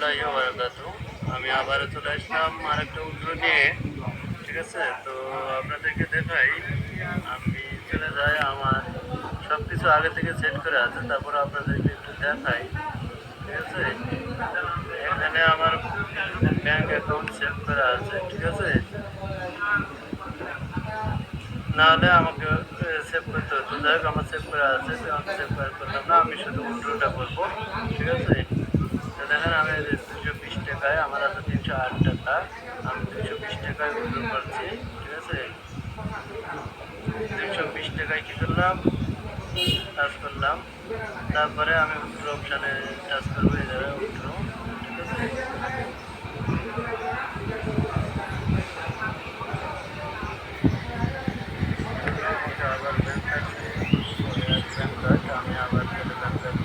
রহমতুল্লাহি ওয়া বারাকাতুহু। আমি আবারও চলে আসলাম আরেকটা উইড্রো নিয়ে। ঠিক আছে, তো আপনাদেরকে দেখাই। আমি চলে যাই, আমার সব কিছু আগে থেকে সেট করে আছে, তারপর আপনাদেরকে একটু দেখাই। ঠিক আছে, এখানে আমার ব্যাংক অ্যাকাউন্ট সেভ করা আছে। ঠিক আছে, নাহলে আমাকে সেভ করতে হতো। যাই হোক, আমার সেভ করা আছে, তো আমি সেভ করলাম না, আমি শুধু উইড্রোটা করবো। ঠিক আছে, তো দেখেন আমি 220 টাকায়, আমার আছে 308 টাকা, আমি 220 টাকায় উইড্রো করছি। ঠিক আছে, 220 টাকায় কী করলাম, টাচ করলাম, তারপরে আমি উইড্রো অপশানে টাচ করবো, এই জায়গায় উইড্রো। ঠিক আছে, আমাকে আবার ব্যাংক কার্ড ব্যাংক কার্ড, আমি আবার তাহলে ব্যাংক কার্ড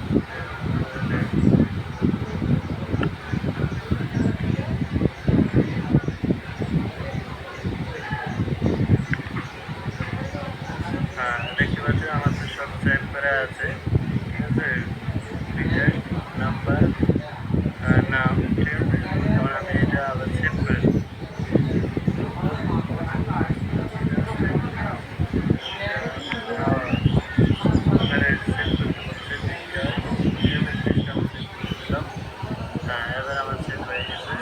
হ্যাঁ দেখতে পাচ্ছেন, আমার তো সব সেভ করা আছে। ঠিক আছে, বিকাশ নাম্বার নাম। ঠিক আছে, তখন আমি এটা আবার সেভ করে দেবো। ওখানে সেভ করতে বলছে বিকাশ, পেমেন্ট সিস্টেম সেভ করে দিলাম। হ্যাঁ, এবার আমার সেভ হয়ে গেছে।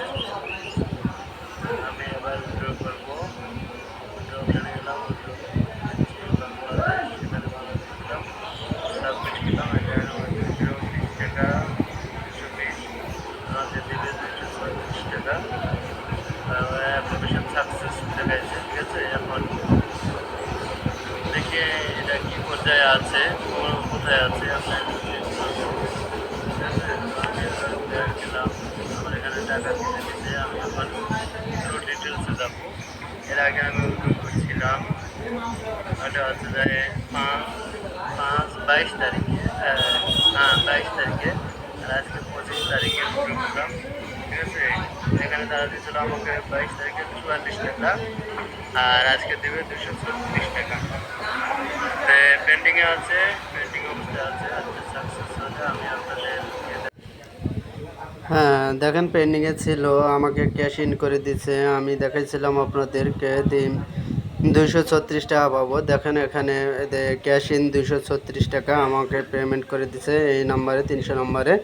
আমি এবার উইথড্র করবো। উইথড্র অপশানে গেলাম, উইথড্র দিচ্ছি বাংলাদেশ, সেখানে বাংলাদেশ দিলাম, সাবমিট দিলাম। এটা আমার 220 টাকা, 220 আমাকে দেবে 236 টাকা। অ্যাপ্লিকেশন সাকসেস দেখাইছে। ঠিক আছে, এখন দেখি এটা কি পর্যায়ে আছে, কোথায় আছে আপনার। ঠিক আছে, আমি এবার গেলাম, আমার এখানে টাকা দিতে দিতে আমি এখন পুরো ডিটেলসে যাবো। এর আগে আমি উইথড্র করছিলাম, ওটা হচ্ছে যে 22 তারিখে, হ্যাঁ 22 তারিখে, আর আজকে 25 তারিখে উইথড্র করলাম। ঠিক আছে, এখানে তারা দিয়েছিল আমাকে 22 তারিখে 44 টাকা, আর আজকে দেবে 236 টাকা। পেন্ডিংয়ে আছে, পেন্ডিং অবস্থায় আছে, আজকে সাকসেস হলে আমি আপনাদের। হ্যাঁ দেখেন, পেন্ডিংয়ে ছিল, আমাকে ক্যাশ ইন করে দিছে। আমি দেখাইছিলাম আপনাদেরকে 236 টাকা পাবো। দেখেন এখানে ক্যাশ ইন 236 টাকা আমাকে পেমেন্ট করে দিছে এই নাম্বারে, 300 নম্বরে।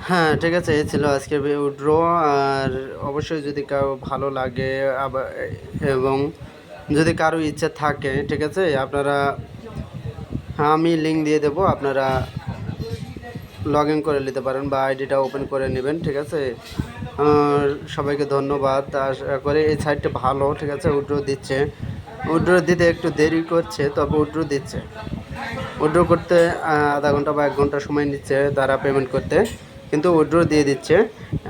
হ্যাঁ ঠিক আছে, এই ছিল আজকে উইথড্র। আর অবশ্যই যদি কারো ভালো লাগে আবার, এবং যদি কারো ইচ্ছা থাকে, ঠিক আছে, আপনারা, আমি লিঙ্ক দিয়ে দেবো, আপনারা লগ ইন করে নিতে পারেন বা আইডিটা ওপেন করে নেবেন। ঠিক আছে, সবাইকে ধন্যবাদ। আশা করি এই সাইটটা ভালো। ঠিক আছে, উইথড্র দিচ্ছে, উইথড্র দিতে একটু দেরি করছে, তবে উইথড্র দিচ্ছে। উইথড্র করতে আধা ঘন্টা বা 1 ঘন্টা সময় নিচ্ছে তারা পেমেন্ট করতে, কিন্তু উইথড্র দিয়ে দিচ্ছে।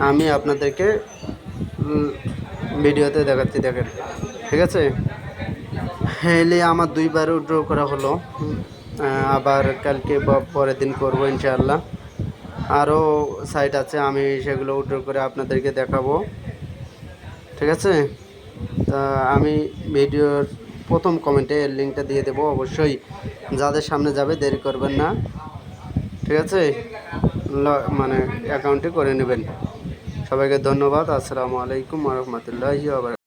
আমি আপনাদেরকে ভিডিওতে দেখাচ্ছি, দেখেন। ঠিক আছে, হেলে আমার 2বার উইথড্র করা হলো। আবার কালকে বা পরের দিন করবো ইনশাআল্লাহ। আরও সাইট আছে, আমি সেগুলো উইথড্র করে আপনাদেরকে দেখাবো। ঠিক আছে, তা আমি ভিডিওর প্রথম কমেন্টে এর লিঙ্কটা দিয়ে দেবো, অবশ্যই যাদের সামনে যাবে দেরি করবেন না। ঠিক আছে, মানে অ্যাকাউন্টে করে নেবেন। সবাইকে ধন্যবাদ। আসসালামু আলাইকুম ওয়া রাহমাতুল্লাহি ওয়া বারাকাতুহু।